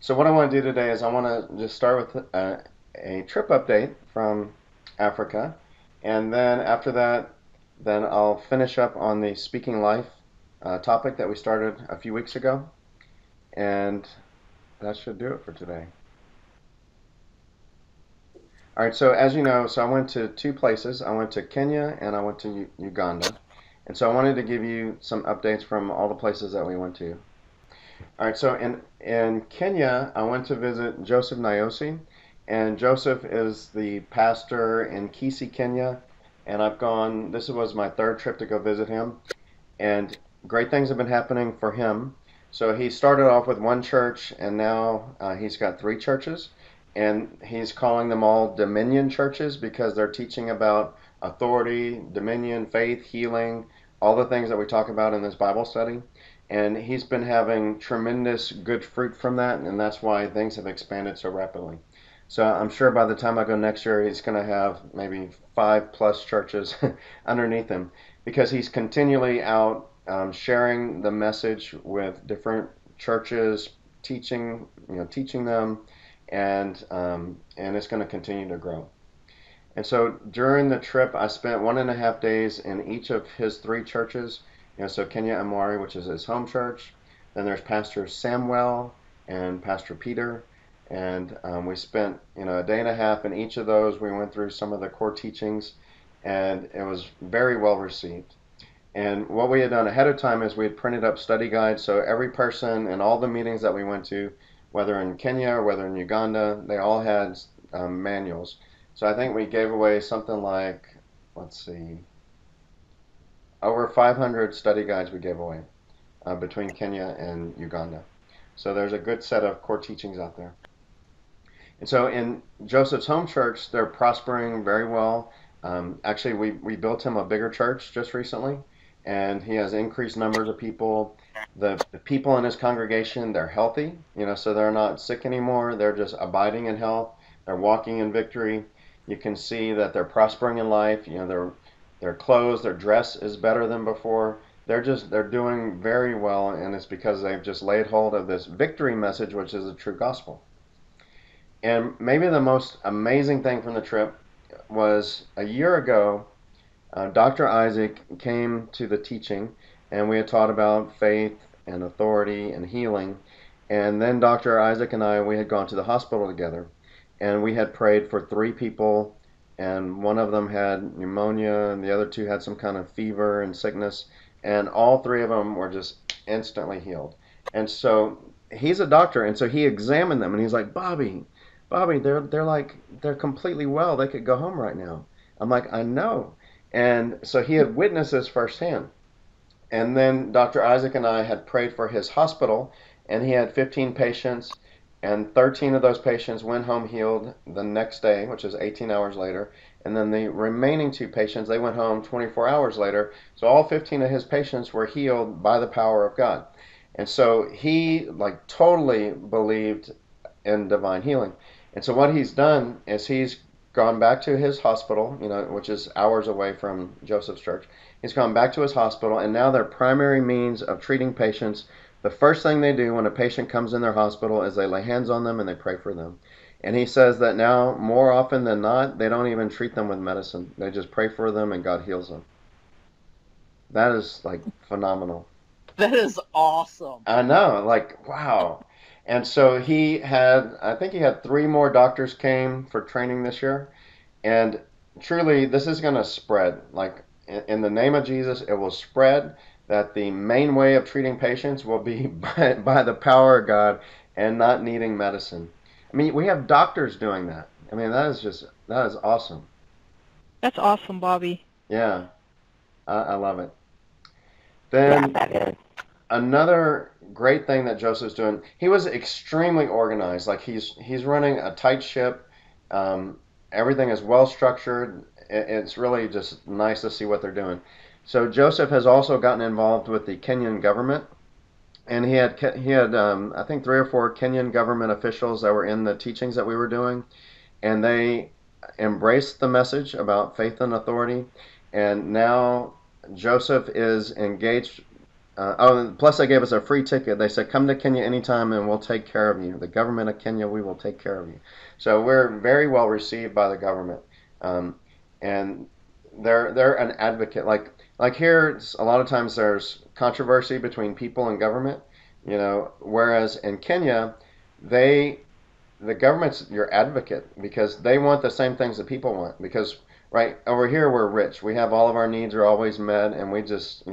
So what I want to do today is I want to just start with a trip update from Africa, and then after that, then I'll finish up on the Speaking Life topic that we started a few weeks ago, and that should do it for today. All right, so as you know, so I went to two places. I went to Kenya and I went to Uganda, and so I wanted to give you some updates from all the places that we went to. All right, so in Kenya, I went to visit Joseph Nyosi, and Joseph is the pastor in Kisii, Kenya, and I've gone. This was my third trip to go visit him, and great things have been happening for him. So he started off with one church, and now he's got three churches, and he's calling them all Dominion churches because they're teaching about authority, dominion, faith, healing, all the things that we talk about in this Bible study. And he's been having tremendous good fruit from that, and that's why things have expanded so rapidly. So I'm sure by the time I go next year, he's going to have maybe 5+ churches underneath him because he's continually out sharing the message with different churches, teaching them, and it's going to continue to grow. And so during the trip, I spent 1.5 days in each of his three churches. So Kenya Amwari, which is his home church. Then there's Pastor Samuel and Pastor Peter, and we spent a day and a half in each of those. We went through some of the core teachings, and it was very well received. And what we had done ahead of time is we had printed up study guides, so every person in all the meetings that we went to, whether in Kenya or whether in Uganda, they all had manuals. So I think we gave away something like, let's see, over 500 study guides we gave away between Kenya and Uganda. So there's a good set of core teachings out there. And so in Joseph's home church, they're prospering very well. Actually, we built him a bigger church just recently, and he has increased numbers of people. The people in his congregation, they're healthy, so they're not sick anymore. They're just abiding in health. They're walking in victory. You can see that they're prospering in life. Their clothes, their dress is better than before. They're doing very well, and it's because they've just laid hold of this victory message, which is the true gospel. And maybe the most amazing thing from the trip was a year ago, Dr. Isaac came to the teaching, and we had taught about faith and authority and healing. And then Dr. Isaac and we had gone to the hospital together, and we had prayed for three people, and one of them had pneumonia, and the other two had some kind of fever and sickness, and all three of them were just instantly healed. And so he's a doctor, and so he examined them, and he's like, Bobby, they're completely well. They could go home right now. I'm like, I know. And so he had witnessed this firsthand. And then Dr. Isaac and I had prayed for his hospital, and he had 15 patients, and 13 of those patients went home healed the next day, which is 18 hours later. And then the remaining two patients, they went home 24 hours later. So all 15 of his patients were healed by the power of God. And so he like totally believed in divine healing. And so what he's done is he's gone back to his hospital, which is hours away from Joseph's church. He's gone back to his hospital, and now their primary means of treating patients, the first thing they do when a patient comes in their hospital is they lay hands on them and they pray for them. And he says that now, more often than not, they don't even treat them with medicine. They just pray for them and God heals them. That is like phenomenal. That is awesome. I know, like, wow. And so I think he had three more doctors came for training this year. And truly, this is going to spread. Like, in the name of Jesus, it will spread that the main way of treating patients will be by the power of God and not needing medicine. I mean, we have doctors doing that. I mean, that is awesome. That's awesome, Bobby. Yeah, I love it. Yeah, Then that is. another great thing that Joseph's doing, he was extremely organized. Like he's running a tight ship. Um, Everything is well structured. It's really just nice to see what they're doing. So Joseph has also gotten involved with the Kenyan government, and he had I think three or four Kenyan government officials that were in the teachings that we were doing, and they embraced the message about faith and authority. And now Joseph is engaged and plus they gave us a free ticket. They said, come to Kenya anytime and we'll take care of you. The government of Kenya, we will take care of you. So we're very well received by the government. And they're an advocate. Like here, a lot of times there's controversy between people and government, whereas in Kenya, the government's your advocate because they want the same things that people want. Because right over here, we're rich. We have all of our needs are always met, and we just,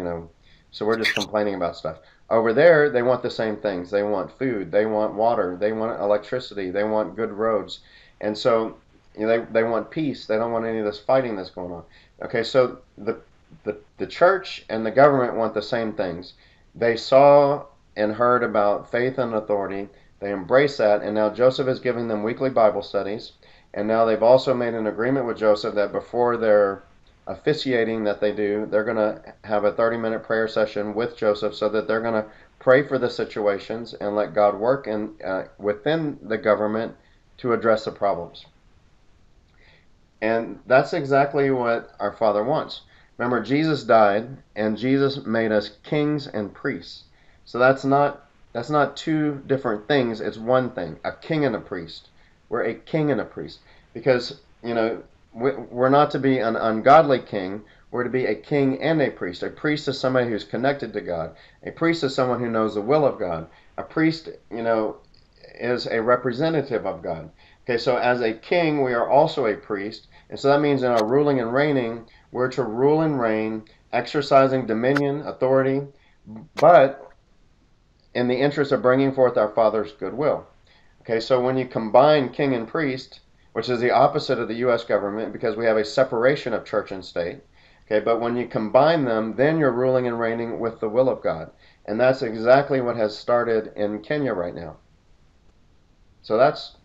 so we're just complaining about stuff. Over there, they want the same things. They want food. They want water. They want electricity. They want good roads. And so they want peace. They don't want any of this fighting that's going on. Okay, so the church and the government want the same things. They saw and heard about faith and authority. They embrace that, and now Joseph is giving them weekly Bible studies. And now they've also made an agreement with Joseph that before their officiating that they do, they're going to have a 30-minute prayer session with Joseph so that they're going to pray for the situations and let God work within the government to address the problems. And that's exactly what our Father wants. Remember, Jesus died, and Jesus made us kings and priests. So that's not two different things. It's one thing, a king and a priest. We're a king and a priest because, we're not to be an ungodly king. We're to be a king and a priest. A priest is somebody who's connected to God. A priest is someone who knows the will of God. A priest, is a representative of God. Okay, so as a king, we are also a priest. And so that means in our ruling and reigning, we're to rule and reign, exercising dominion, authority, but in the interest of bringing forth our Father's goodwill. Okay, so when you combine king and priest, which is the opposite of the U.S. government because we have a separation of church and state, okay, but when you combine them, then you're ruling and reigning with the will of God. And that's exactly what has started in Kenya right now. So that's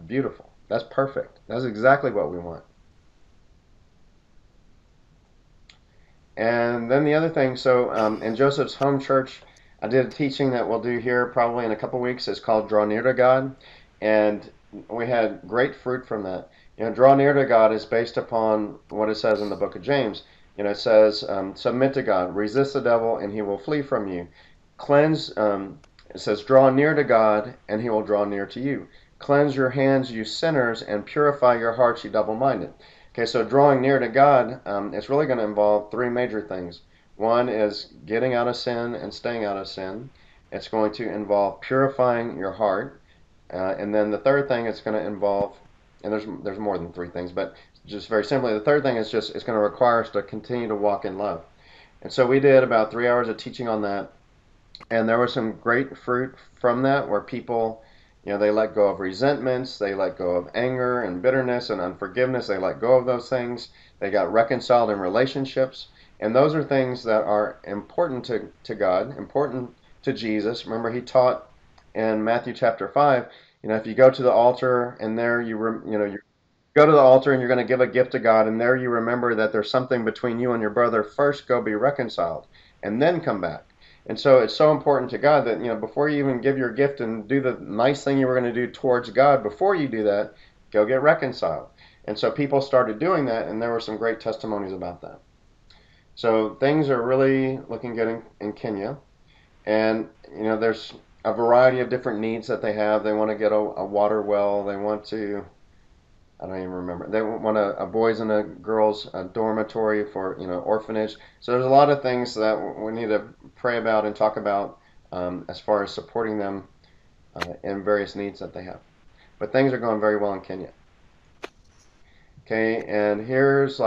beautiful. That's perfect. That's exactly what we want. And then the other thing, so in Joseph's home church, I did a teaching that we'll do here probably in a couple weeks. It's called Draw Near to God. And we had great fruit from that. Draw near to God is based upon what it says in the book of James. It says, submit to God, resist the devil, and he will flee from you. Cleanse, it says, draw near to God, and he will draw near to you. Cleanse your hands, you sinners, and purify your hearts, you double-minded. Okay, so drawing near to God, it's really going to involve three major things. One is getting out of sin and staying out of sin. It's going to involve purifying your heart. And then the third thing it's going to involve, and there's more than three things, but just very simply, the third thing is just it's going to require us to continue to walk in love. And so we did about 3 hours of teaching on that, and there was some great fruit from that where people, they let go of resentments, they let go of anger and bitterness and unforgiveness, they let go of those things, they got reconciled in relationships, and those are things that are important to God, important to Jesus. Remember, he taught in Matthew chapter 5, if you go to the altar and there you go to the altar and you're going to give a gift to God and there you remember that there's something between you and your brother, first go be reconciled and then come back. And so it's so important to God that, before you even give your gift and do the nice thing you were going to do towards God, before you do that, go get reconciled. And so people started doing that, and there were some great testimonies about that. So things are really looking good in Kenya. And, there's a variety of different needs that they have. They want to get a water well. They want to, I don't even remember. They want a boys and a girls dormitory for, orphanage. So there's a lot of things that we need to pray about and talk about as far as supporting them in various needs that they have. But things are going very well in Kenya. Okay, and here's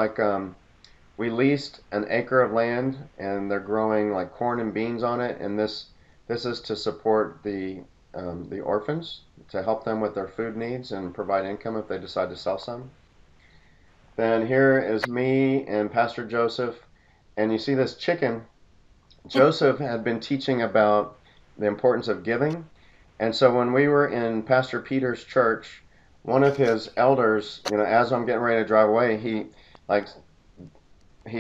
we leased an acre of land, and they're growing like corn and beans on it, and this is to support the orphans, to help them with their food needs and provide income if they decide to sell some. Then here is me and Pastor Joseph, and you see this chicken. Joseph had been teaching about the importance of giving, and so when we were in Pastor Peter's church, one of his elders, as I'm getting ready to drive away, he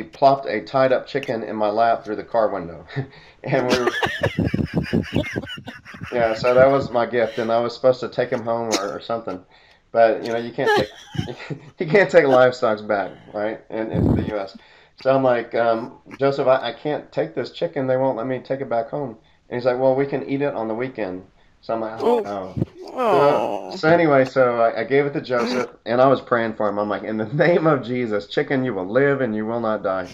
plopped a tied up chicken in my lap through the car window. And we were, yeah, so that was my gift, and I was supposed to take him home or something. But, you can't take livestock back, right, in the U.S. So I'm like, Joseph, I can't take this chicken. They won't let me take it back home. And he's like, well, we can eat it on the weekend. So I'm like, oh Oh, no. So, oh. so anyway, so I gave it to Joseph, and I was praying for him. I'm like, in the name of Jesus, chicken, you will live and you will not die.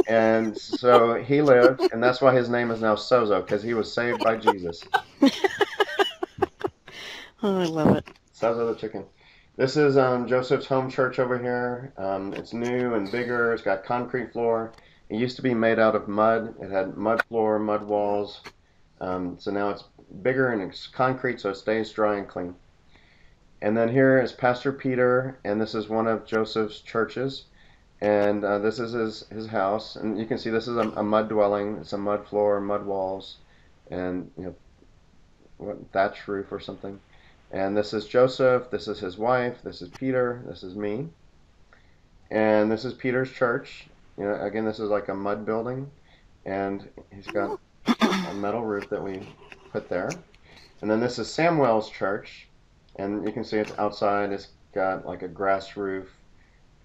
And so he lived, and that's why his name is now Sozo, because he was saved by Jesus. Oh, I love it. Sozo the chicken. This is Joseph's home church over here. It's new and bigger. It's got concrete floor. It used to be made out of mud. It had mud floor, mud walls. So now it's bigger and it's concrete, so it stays dry and clean. And then here is Pastor Peter, and this is one of Joseph's churches. And this is his house. And you can see this is a mud dwelling. It's a mud floor, mud walls, and thatch roof or something. And this is Joseph, this is his wife, this is Peter, this is me. And this is Peter's church. Again, this is like a mud building. And he's got a metal roof that we put there. And then this is Samuel's church. And you can see it's outside. It's got like a grass roof.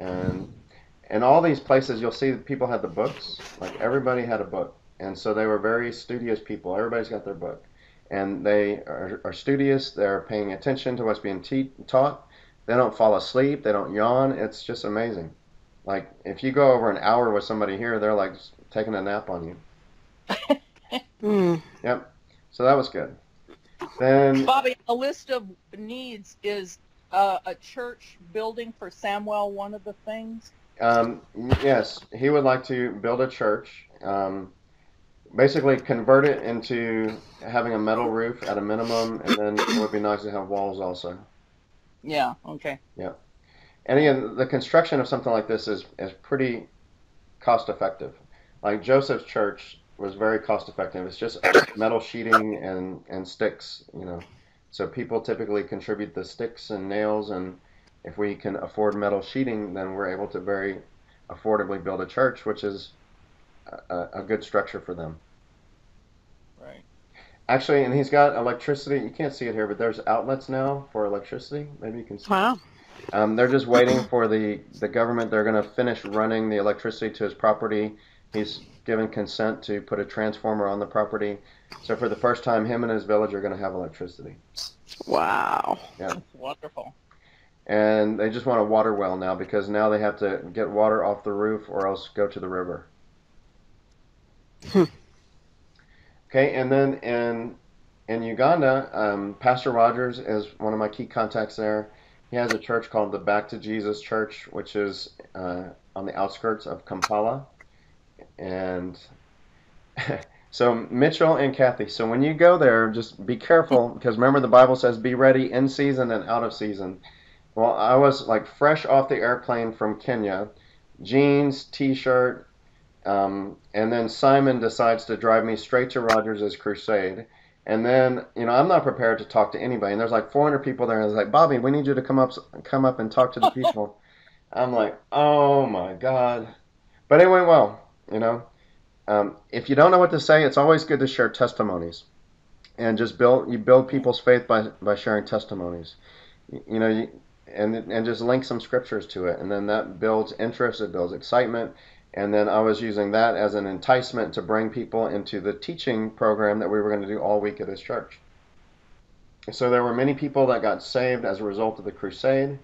And all these places, you'll see that people had the books. Like everybody had a book. And so they were very studious people. Everybody's got their book. And they are studious. They're paying attention to what's being taught. They don't fall asleep. They don't yawn. It's just amazing. Like if you go over an hour with somebody here, they're like taking a nap on you. Mm. Yep. So that was good. Then Bobby, a list of needs is a church building for Samuel one of the things? yes, he would like to build a church. Basically convert it into having a metal roof at a minimum, and then it would be nice to have walls also. Yeah, okay. Yeah. And again, the construction of something like this is pretty cost effective. Like Joseph's church was very cost effective. It's just metal sheeting and sticks, So people typically contribute the sticks and nails, and if we can afford metal sheeting, then we're able to very affordably build a church, which is a good structure for them. Right. Actually, and he's got electricity. You can't see it here, but there's outlets now for electricity. Maybe you can see. Wow. They're just waiting for the government. They're going to finish running the electricity to his property. He's given consent to put a transformer on the property. So for the first time, him and his village are going to have electricity. Wow. Yeah. That's wonderful. And they just want a water well now because now they have to get water off the roof or else go to the river. Okay, and then in Uganda, Pastor Rogers is one of my key contacts there. He has a church called the Back to Jesus Church, which is on the outskirts of Kampala. And so Mitchell and Kathy, so when you go there, just be careful because remember the Bible says be ready in season and out of season. Well, I was like fresh off the airplane from Kenya, jeans, t-shirt, and then Simon decides to drive me straight to Rogers' crusade. And then, I'm not prepared to talk to anybody. And there's like 400 people there. And it's like, Bobby, we need you to come up and talk to the people. I'm like, oh my God. But it went well, If you don't know what to say, it's always good to share testimonies. And just build people's faith by sharing testimonies. And just link some scriptures to it. And then that builds interest, it builds excitement. And then I was using that as an enticement to bring people into the teaching program that we were going to do all week at this church. So there were many people that got saved as a result of the crusade.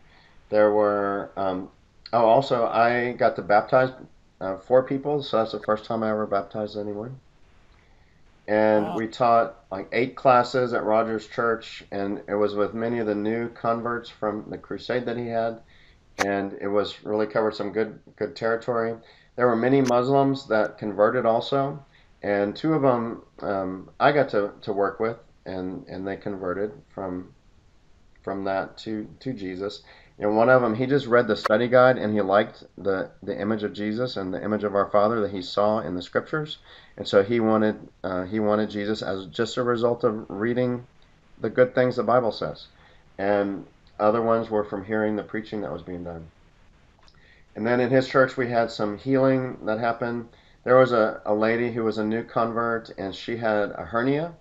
There were, also I got to baptize 4 people, so that's the first time I ever baptized anyone. And Wow. we taught like 8 classes at Rogers Church, and it was with many of the new converts from the crusade that he had. And it was really covered some good territory. There were many Muslims that converted also, and 2 of them I got to work with, and they converted from that to Jesus. And one of them, he just read the study guide, and he liked the image of Jesus and the image of our Father that he saw in the scriptures, and so he wanted Jesus as just a result of reading the good things the Bible says, and other ones were from hearing the preaching that was being done. And then in his church, we had some healing that happened. There was a lady who was a new convert, and she had a hernia.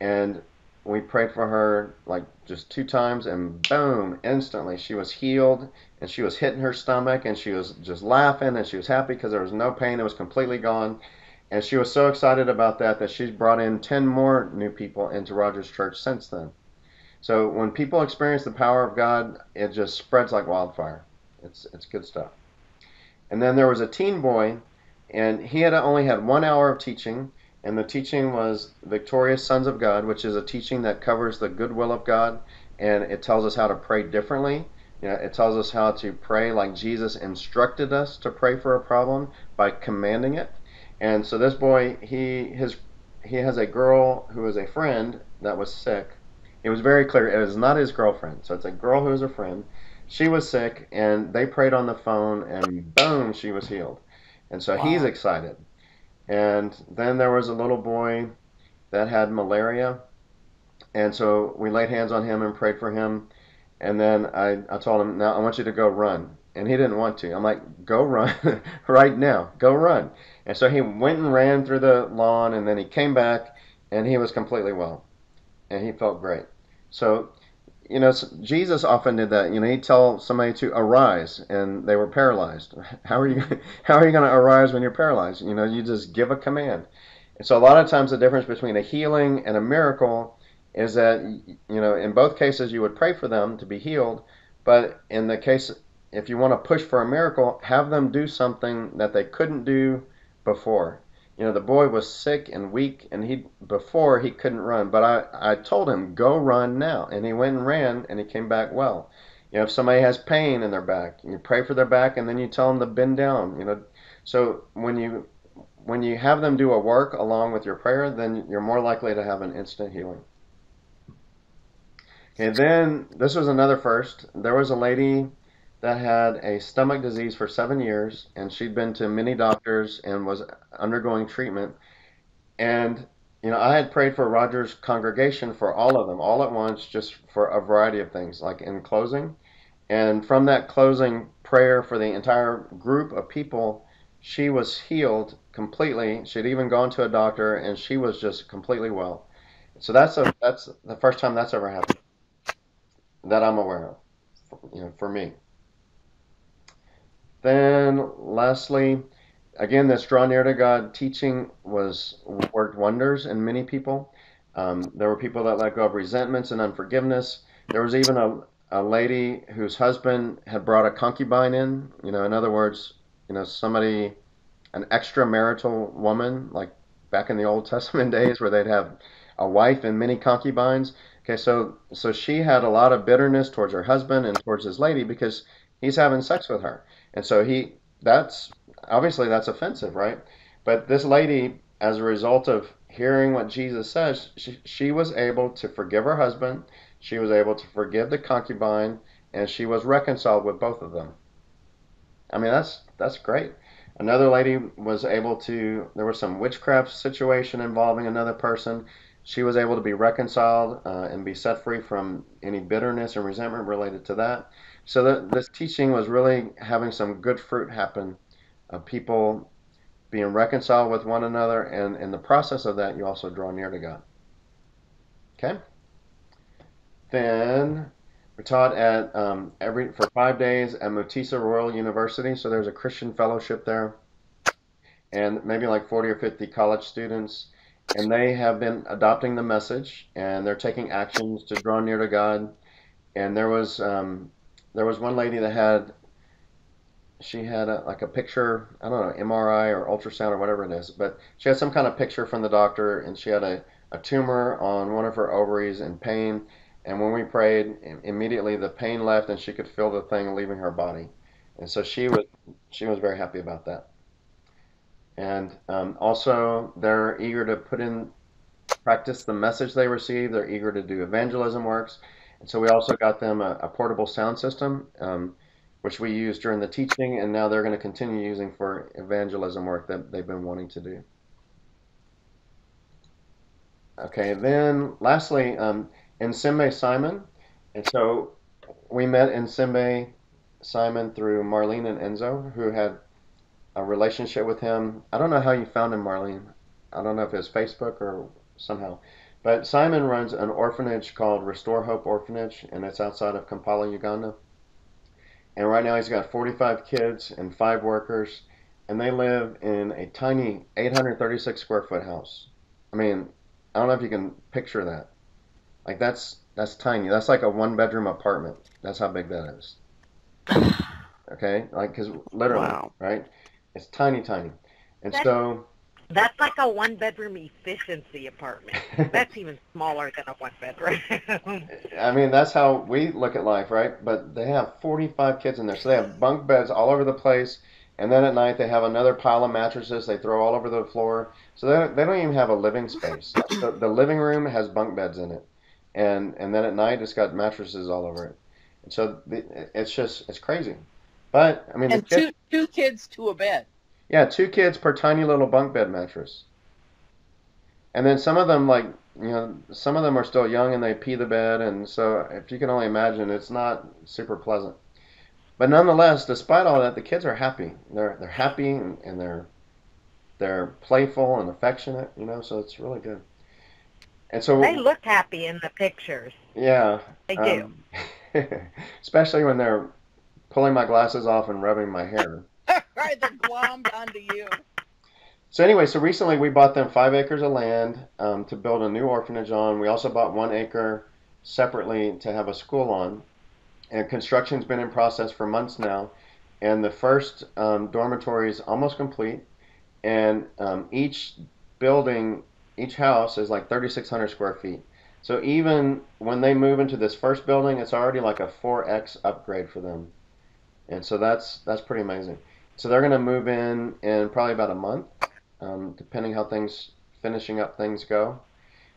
And we prayed for her like just 2 times, and boom, instantly she was healed, and she was hitting her stomach, and she was just laughing, and she was happy because there was no pain. It was completely gone. And she was so excited about that that she's brought in 10 more new people into Rogers Church since then. So when people experience the power of God, it just spreads like wildfire. It's good stuff. And then there was a teen boy, and he had only had 1 hour of teaching, and the teaching was Victorious Sons of God, which is a teaching that covers the goodwill of God, and it tells us how to pray differently. It tells us how to pray like Jesus instructed us to pray for a problem by commanding it. And so this boy, he has a girl who is a friend that was sick. It was very clear it was not his girlfriend, so it's a girl who is a friend. She was sick, and they prayed on the phone, and boom, she was healed. And so he's Wow. excited. And then there was a little boy that had malaria, and so we laid hands on him and prayed for him. And then I told him, now I want you to go run. And he didn't want to. I'm like, go run right now. Go run. And so he went and ran through the lawn, and then he came back, and he was completely well. And he felt great. So, Jesus often did that. He'd tell somebody to arise, and they were paralyzed. How are you, how are you going to arise when you're paralyzed? You just give a command. And so a lot of times the difference between a healing and a miracle is that, in both cases you would pray for them to be healed, but in the case, if you want to push for a miracle, have them do something that they couldn't do before. The boy was sick and weak, and before he couldn't run, but I told him, go run now. And he went and ran, and he came back well. If somebody has pain in their back, you pray for their back, and then you tell them to bend down. So when you have them do a work along with your prayer, then you're more likely to have an instant healing. Okay, then this was another first. There was a lady that had a stomach disease for 7 years, and she'd been to many doctors and was undergoing treatment. And I had prayed for Roger's congregation for all of them, all at once, just for a variety of things, like in closing. And from that closing prayer for the entire group of people, she was healed completely. She'd even gone to a doctor, and she was just completely well. So that's the first time that's ever happened that I'm aware of, for me. Then, lastly, again, this draw near to God teaching worked wonders in many people. There were people that let go of resentments and unforgiveness. There was even a lady whose husband had brought a concubine in. In other words, somebody, an extramarital woman, like back in the Old Testament days where they'd have a wife and many concubines. Okay, so she had a lot of bitterness towards her husband and towards his lady because he's having sex with her. And so that's obviously that's offensive, right? But this lady, as a result of hearing what Jesus says, she was able to forgive her husband, she was able to forgive the concubine, and she was reconciled with both of them. I mean, that's great. Another lady was able to, there was some witchcraft situation involving another person. She was able to be reconciled and be set free from any bitterness and resentment related to that. So this teaching was really having some good fruit happen of people being reconciled with one another, and in the process of that, you also draw near to God. Okay? Then we taught at for 5 days at Mutisa Royal University. So there's a Christian fellowship there, and maybe like 40 or 50 college students, and they have been adopting the message, and they're taking actions to draw near to God. And there was one lady that she had like a picture, I don't know, MRI or ultrasound or whatever it is, but she had some kind of picture from the doctor, and she had a tumor on one of her ovaries and pain. And when we prayed, immediately the pain left, and she could feel the thing leaving her body. And so she was very happy about that. And also, they're eager to put in practice the message they receive. They're eager to do evangelism works. And so we also got them a portable sound system, which we used during the teaching, and now they're going to continue using for evangelism work that they've been wanting to do. Okay, then lastly, Nsimbe Simon. And so we met Nsimbe Simon through Marlene and Enzo, who had a relationship with him. I don't know how you found him, Marlene. I don't know if it was Facebook or somehow. But Simon runs an orphanage called Restore Hope Orphanage, and it's outside of Kampala, Uganda. And right now he's got 45 kids and 5 workers, and they live in a tiny 836 square foot house. I mean, I don't know if you can picture that. Like that's tiny. That's like a 1 bedroom apartment. That's how big that is. Okay, like because literally, Wow. right? It's tiny, tiny. And That's so, that's like a 1 bedroom efficiency apartment. That's even smaller than a 1 bedroom. I mean, that's how we look at life, right? But they have 45 kids in there. So they have bunk beds all over the place. And then at night, they have another pile of mattresses they throw all over the floor. So they don't even have a living space. The living room has bunk beds in it. And then at night, it's got mattresses all over it. And so it's crazy. But, I mean, the And kids, two kids to a bed. yeah, 2 kids per tiny little bunk bed mattress. And then some of them, like, some of them are still young and they pee the bed. And so if you can only imagine, it's not super pleasant. But nonetheless, despite all that, the kids are happy. They're happy and they're playful and affectionate, so it's really good. And They so, look happy in the pictures. yeah, They do. um, especially when they're pulling my glasses off and rubbing my hair. Right, they're glommed onto you. So anyway, so recently we bought them 5 acres of land to build a new orphanage on. We also bought 1 acre separately to have a school on. And construction's been in process for months now. And the first dormitory is almost complete. And building, each house is like 3,600 square feet. So even when they move into this first building, it's already like a 4x upgrade for them. And so that's pretty amazing. So they're going to move in probably about a month, depending how things finishing up things go.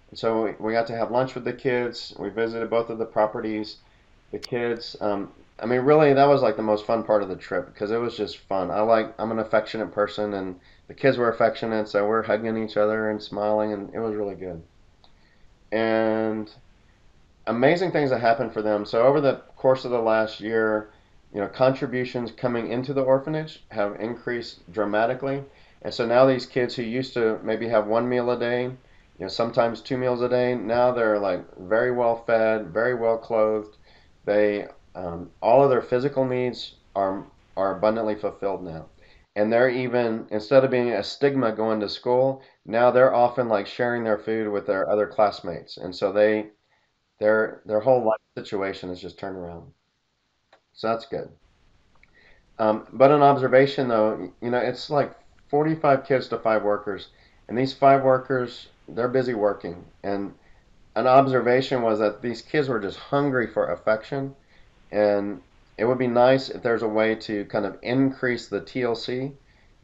And so we got to have lunch with the kids. We visited both of the properties. The kids, I mean, really, that was like the most fun part of the trip because it was just fun. I'm an affectionate person, and the kids were affectionate, so we're hugging each other and smiling, and it was really good. And amazing things that happened for them. So over the course of the last year, contributions coming into the orphanage have increased dramatically. And so now these kids who used to maybe have 1 meal a day, sometimes 2 meals a day, now they're like very well fed, very well clothed. They all of their physical needs are abundantly fulfilled now. And they're even instead of being a stigma going to school, now they're often like sharing their food with their other classmates. And so their whole life situation is just turned around. So that's good. But an observation though, it's like 45 kids to 5 workers, and these 5 workers, they're busy working. And an observation was that these kids were just hungry for affection, and it would be nice if there's a way to kind of increase the TLC.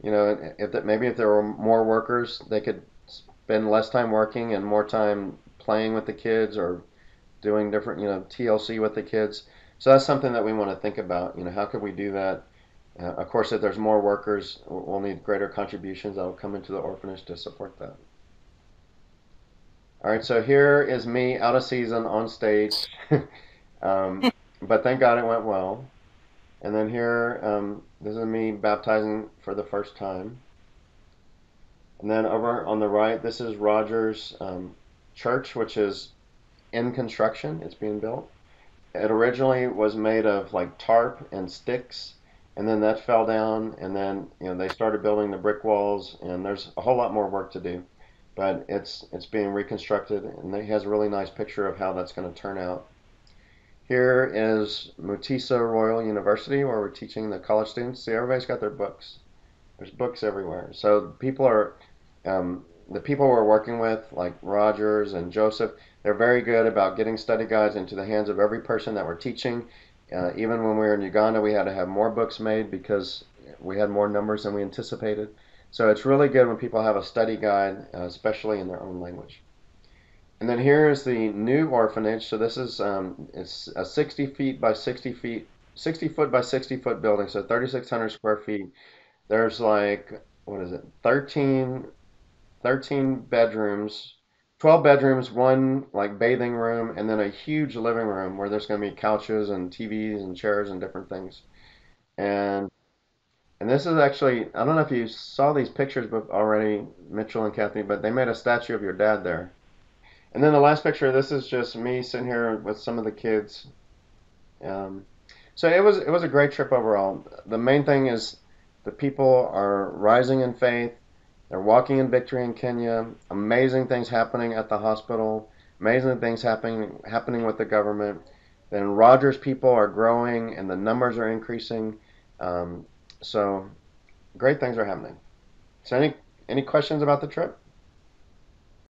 Maybe if there were more workers, they could spend less time working and more time playing with the kids or doing different, TLC with the kids. So that's something that we want to think about. How could we do that? Of course, if there's more workers, we'll need greater contributions that will come into the orphanage to support that. All right, so here is me out of season on stage, but thank God it went well. And then here, this is me baptizing for the first time. And then over on the right, this is Rogers Church, which is in construction. It's being built. It originally was made of like tarp and sticks, and then that fell down, and then they started building the brick walls, and there's a whole lot more work to do, but it's being reconstructed, and it has a really nice picture of how that's going to turn out. Here is Mutisa Royal University, where we're teaching the college students. See, everybody's got their books. There's books everywhere. So the people we're working with, like Rogers and Joseph, they're very good about getting study guides into the hands of every person that we're teaching. Even when we were in Uganda, we had to have more books made because we had more numbers than we anticipated. So it's really good when people have a study guide, especially in their own language. And then here is the new orphanage. So this is it's a 60 feet by 60 feet, 60 foot by 60 foot building, so 3,600 square feet. There's like, what is it, 13 bedrooms, 12 bedrooms, one like bathing room, and then a huge living room where there's going to be couches and TVs and chairs and different things. And and this is actually, I don't know if you saw these pictures already, Mitchell and Kathy, but they made a statue of your dad there. And then the last picture, this is just me sitting here with some of the kids. So it was a great trip overall. The main thing is the people are rising in faith. They're walking in victory in Kenya. Amazing things happening at the hospital. Amazing things happening with the government. Then Rogers people are growing and the numbers are increasing. So great things are happening. So any questions about the trip?